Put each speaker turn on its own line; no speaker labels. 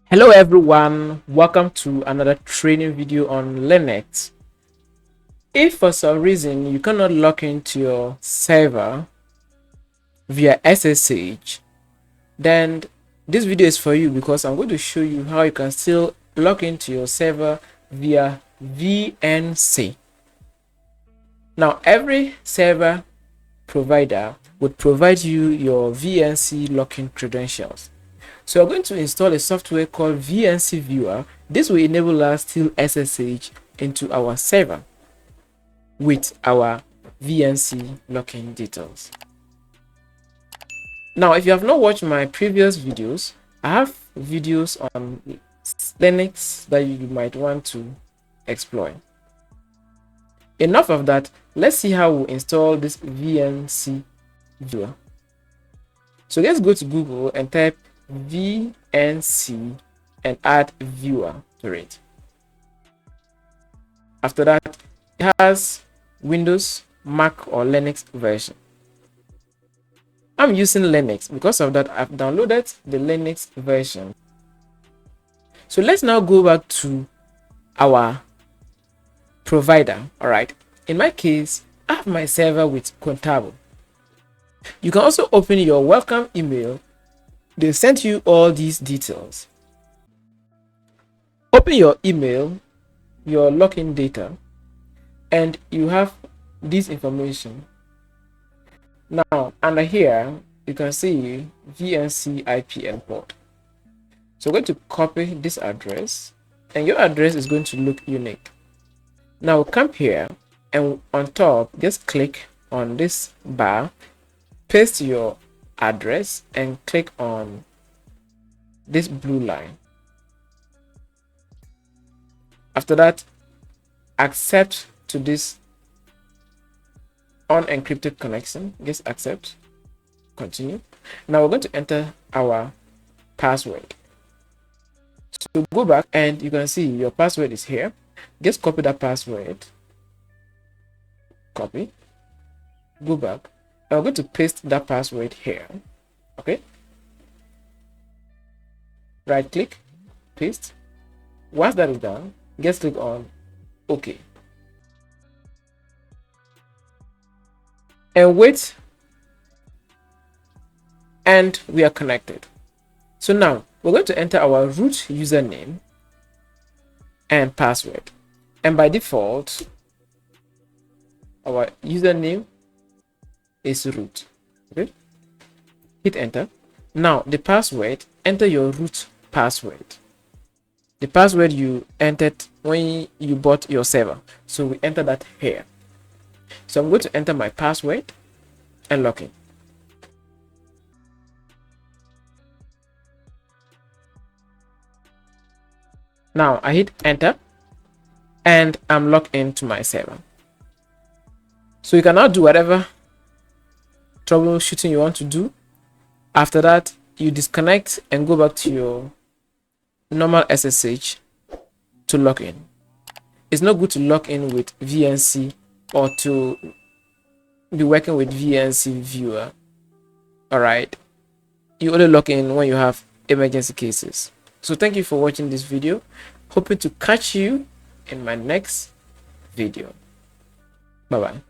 Hello everyone, welcome to another training video on Linux. If for some reason you cannot log into your server via SSH, then this video is for you because I'm going to show you how you can still log into your server via VNC. Now every server provider would provide you your VNC login credentials. So we're going to install a software called VNC Viewer. This will enable us to SSH into our server with our VNC login details. Now, if you have not watched my previous videos, I have videos on Linux that you might want to explore. Enough of that. Let's see how we install this VNC Viewer. So let's go to Google and type VNC and add viewer to it. After that, it has Windows, Mac or Linux version. I'm using Linux. Because of that, I've downloaded the Linux version. So let's now go back to our provider. All right, in my case, I have my server with Contabo. You can also open your welcome email. They sent you all these details. Open your email, your login data, and you have this information. Now, under here, you can see VNC IP and port. So we're going to copy this address, and your address is going to look unique. Now come here, and on top, just click on this bar, paste your address and click on this blue line. After that, accept to this unencrypted connection. Just accept, continue. Now we're going to enter our password. So go back and you can see your password is here. Just copy that password, copy, go back. I'm going to paste that password here. Okay, right click, paste. Once that is done, just click on OK and wait, and we are connected. So now we're going to enter our root username and password, and by default our username is root. Okay, hit enter. Now the password, enter your root password, the password you entered when you bought your server. So we enter that here. So I'm going to enter my password and log in. Now I hit enter and I'm logged into my server. So you can now do whatever troubleshooting you want to do. After that, you disconnect and go back to your normal SSH to log in. It's not good to log in with VNC or to be working with VNC Viewer. All right, you only log in when you have emergency cases. So thank you for watching this video. Hoping to catch you in my next video. Bye bye.